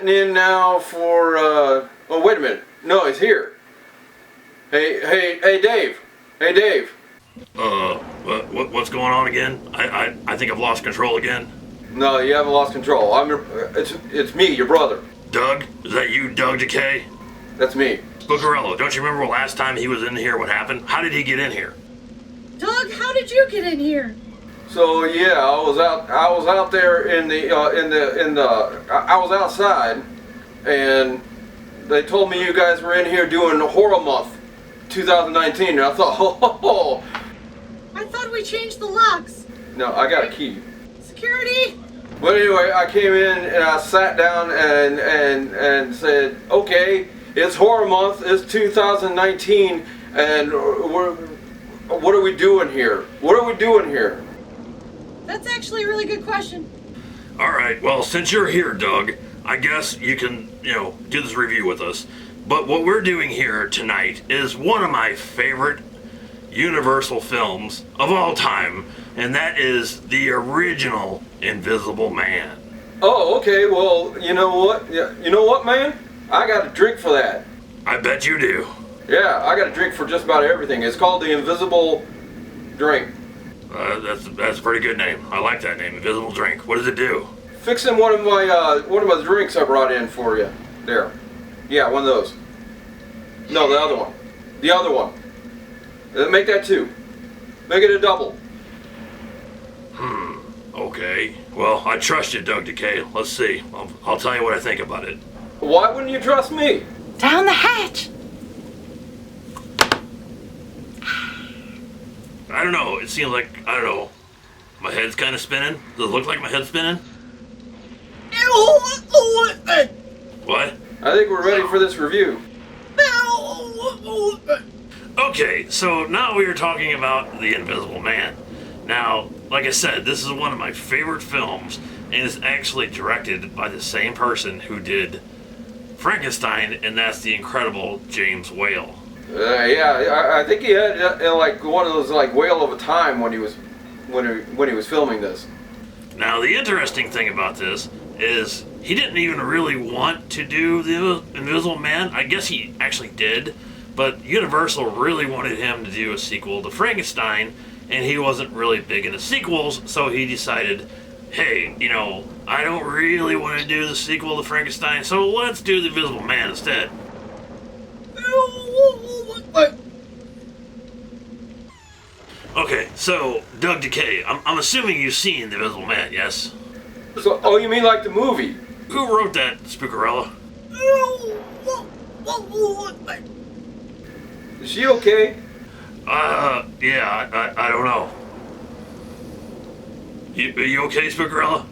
getting in now for, oh, wait a minute. No, he's here. Hey, Dave. Hey, Dave. What's going on again? I think I've lost control again. No, you haven't lost control. It's me, your brother. Doug? Is that you, Doug Decay? That's me. Spookarello, don't you remember last time he was in here, what happened? How did he get in here? Doug, how did you get in here? So yeah, I was out there I was outside, and they told me you guys were in here doing Horror Month 2019, and I thought, oh. I thought we changed the locks. No, I got a key. Security? But anyway, I came in and I sat down and said, okay, it's Horror Month, it's 2019, and what are we doing here? What are we doing here? That's actually a really good question. Alright, well, since you're here, Doug, I guess you can, do this review with us. But what we're doing here tonight is one of my favorite Universal films of all time, and that is the original Invisible Man. Oh, okay, well, you know what? Yeah, you know what, man? I got a drink for that. I bet you do. Yeah, I got a drink for just about everything. It's called the Invisible Drink. That's a pretty good name. I like that name, Invisible Drink. What does it do? Fixing one of my drinks I brought in for you. There. Yeah, one of those. No, the other one. The other one. Make that two. Make it a double. Okay. Well, I trust you, Doug Decay. Let's see. I'll tell you what I think about it. Why wouldn't you trust me? Down the hatch. I don't know. It seems like, my head's kind of spinning. Does it look like my head's spinning? What? I think we're ready for this review. Okay, so now we are talking about The Invisible Man. Now, like I said, this is one of my favorite films, and it's actually directed by the same person who did Frankenstein, and that's the incredible James Whale. Yeah, I think he had like one of those like whale of a time when he was filming this. Now, the interesting thing about this is he didn't even really want to do The Invisible Man. I guess he actually did, but Universal really wanted him to do a sequel to Frankenstein, and he wasn't really big into sequels, so he decided, hey, I don't really want to do the sequel to Frankenstein, so let's do The Invisible Man instead. Okay, so, Doug Decay, I'm assuming you've seen The Invisible Man, yes? So, oh, you mean like the movie? Who wrote that, Spookarella? Is she okay? Yeah, I don't know. Are you okay, Spookarella?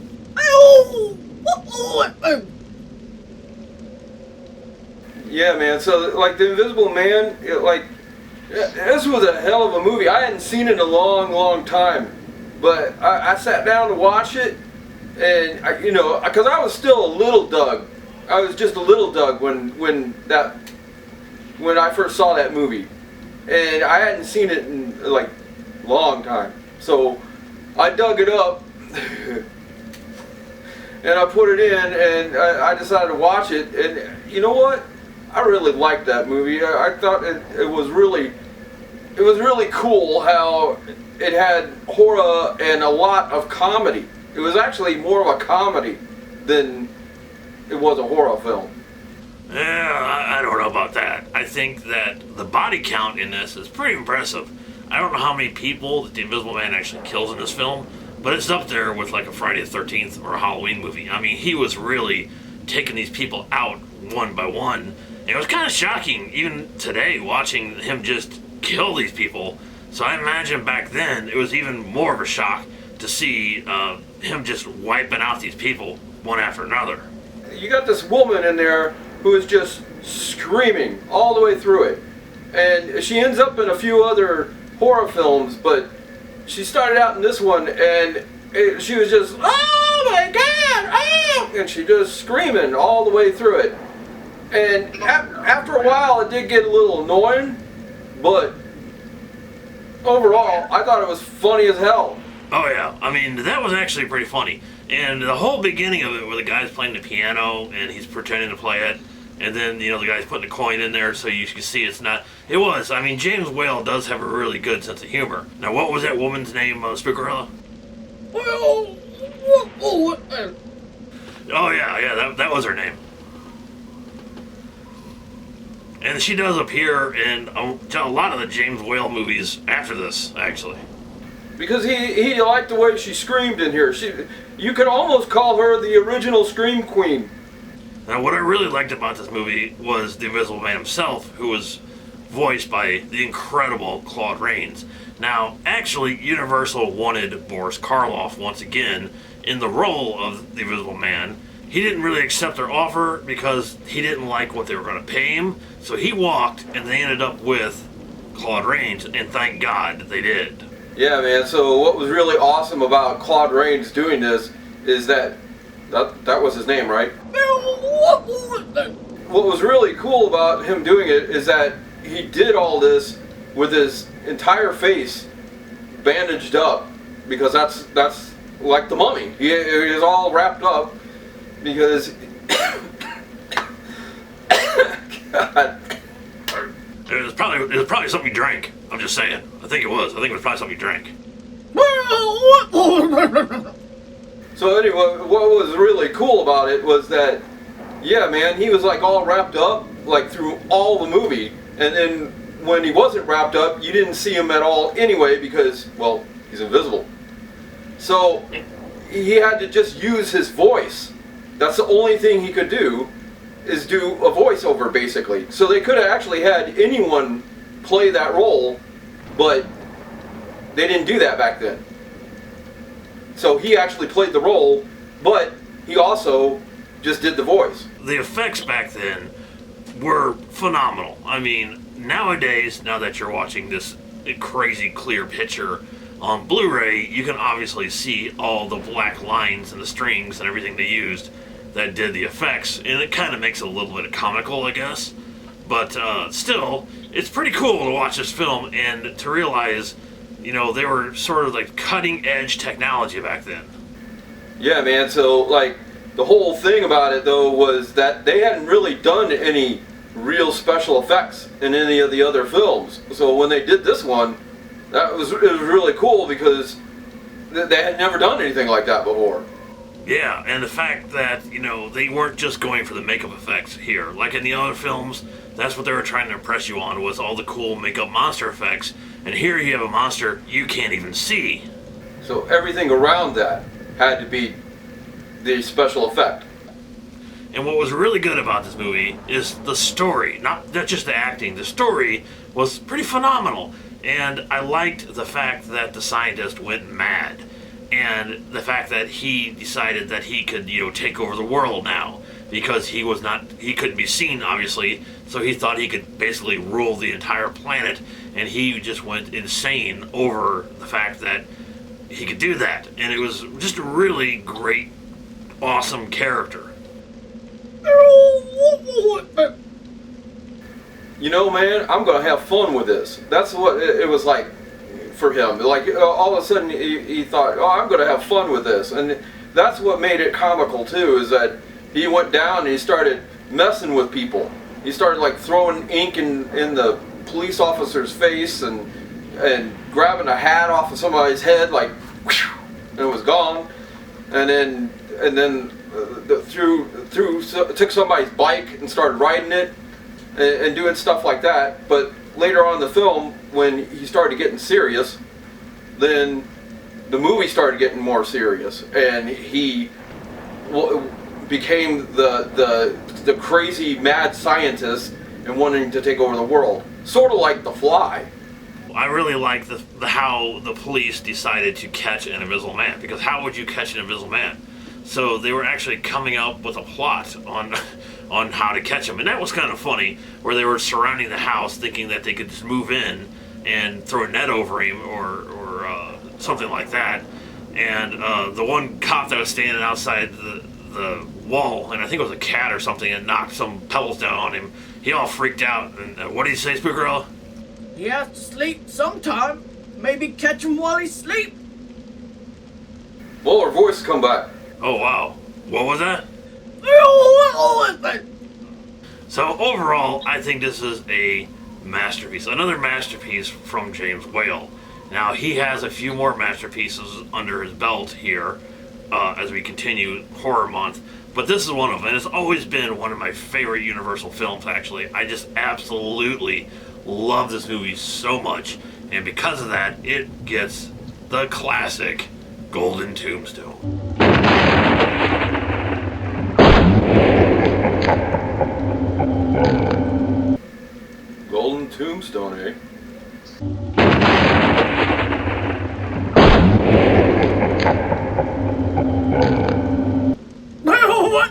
Yeah, man. So, like, The Invisible Man, this was a hell of a movie. I hadn't seen it in a long, long time. But I sat down to watch it, and, because I was still a little Doug. I was just a little Doug when I first saw that movie. And I hadn't seen it in, like, a long time. So, I dug it up, and I put it in, and I decided to watch it. And you know what? I really liked that movie. I thought it was really cool how it had horror and a lot of comedy. It was actually more of a comedy than it was a horror film. Yeah, I don't know about that. I think that the body count in this is pretty impressive. I don't know how many people that the Invisible Man actually kills in this film, but it's up there with like a Friday the 13th or a Halloween movie. I mean, he was really taking these people out one by one. And it was kind of shocking, even today, watching him just kill these people. So I imagine back then, it was even more of a shock to see him just wiping out these people one after another. You got this woman in there who is just screaming all the way through it. And she ends up in a few other horror films, but she started out in this one, and she was just, oh my God, oh! And she just screaming all the way through it. And after a while, it did get a little annoying, but overall, I thought it was funny as hell. Oh yeah, I mean, that was actually pretty funny. And the whole beginning of it, where the guy's playing the piano and he's pretending to play it, and then, the guy's putting a coin in there so you can see it's not... It was. I mean, James Whale does have a really good sense of humor. Now, what was that woman's name, Spookerella? Well, Oh, yeah, that was her name. And she does appear in a lot of the James Whale movies after this, actually. Because he liked the way she screamed in here. You could almost call her the original Scream Queen. Now, what I really liked about this movie was the Invisible Man himself, who was voiced by the incredible Claude Rains. Now, actually, Universal wanted Boris Karloff once again in the role of the Invisible Man. He didn't really accept their offer because he didn't like what they were going to pay him. So he walked, and they ended up with Claude Rains, and thank God that they did. Yeah, man. So what was really awesome about Claude Rains doing this is that was his name, right? What was really cool about him doing it is that he did all this with his entire face bandaged up, because that's like the Mummy. He is all wrapped up because God. It was probably something you drank. I'm just saying. I think it was probably something you drank. So anyway, what was really cool about it was that, yeah, man, he was like all wrapped up like through all the movie, and then when he wasn't wrapped up, you didn't see him at all anyway because, well, he's invisible. So he had to just use his voice. That's the only thing he could do, is do a voiceover basically. So they could have actually had anyone play that role, but they didn't do that back then. So he actually played the role, but he also just did the voice. The effects back then were phenomenal. I mean, nowadays, now that you're watching this crazy clear picture on Blu-ray, you can obviously see all the black lines and the strings and everything they used that did the effects, and it kind of makes it a little bit comical, I guess. But still, it's pretty cool to watch this film and to realize, they were sort of like cutting edge technology back then. Yeah, man. So like the whole thing about it though was that they hadn't really done any real special effects in any of the other films. So when they did this one, it was really cool because they had never done anything like that before. Yeah, and the fact that, they weren't just going for the makeup effects here. Like in the other films, that's what they were trying to impress you on, was all the cool makeup monster effects. And here you have a monster you can't even see. So everything around that had to be the special effect. And what was really good about this movie is the story, not just the acting. The story was pretty phenomenal. And I liked the fact that the scientist went mad. And the fact that he decided that he could, take over the world now, because he couldn't be seen, obviously, so he thought he could basically rule the entire planet, and he just went insane over the fact that he could do that. And it was just a really great, awesome character. Man, I'm gonna have fun with this. That's what it was like for him. Like all of a sudden he thought, oh, I'm gonna have fun with this. And that's what made it comical too, is that he went down and he started messing with people. He started like throwing ink in the police officer's face and grabbing a hat off of somebody's head, like whew, and it was gone. And then took somebody's bike and started riding it and doing stuff like that. But later on in the film, when he started getting serious, then the movie started getting more serious, and he became the crazy mad scientist and wanting to take over the world, sort of like The Fly. I really like how the police decided to catch an invisible man, because how would you catch an invisible man? So they were actually coming up with a plot on how to catch him, and that was kind of funny, where they were surrounding the house thinking that they could just move in and throw a net over him or something like that. And the one cop that was standing outside the wall, and I think it was a cat or something, and knocked some pebbles down on him. He all freaked out. And what did he say, Spookerella? He has to sleep sometime. Maybe catch him while he's asleep. Well, her voice come back. Oh, wow. What was that? Oh, listen. So overall, I think this is a masterpiece. Another masterpiece from James Whale. Now, he has a few more masterpieces under his belt here as we continue Horror Month. But this is one of them, and it's always been one of my favorite Universal films, actually. I just absolutely love this movie so much. And because of that, it gets the classic Golden Tombstone. Golden Tombstone, eh? What?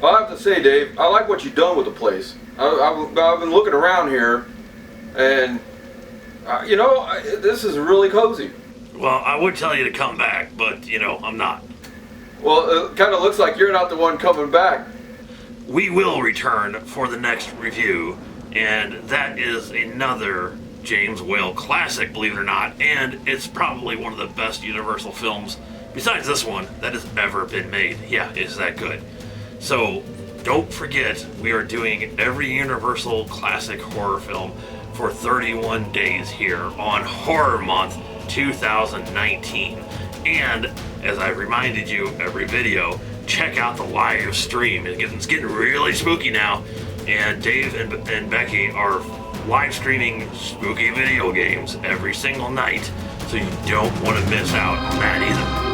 I have to say, Dave, I like what you've done with the place. I've been looking around here, and this is really cozy. Well, I would tell you to come back, but, I'm not. Well, it kind of looks like you're not the one coming back. We will return for the next review, and that is another James Whale classic, believe it or not, and it's probably one of the best Universal films, besides this one, that has ever been made. Yeah, it's that good. So, don't forget, we are doing every Universal classic horror film for 31 days here on Horror Month 2019. And, as I reminded you every video, check out the live stream. It's getting really spooky now, and Dave and Becky are live streaming spooky video games every single night, so you don't want to miss out on that either.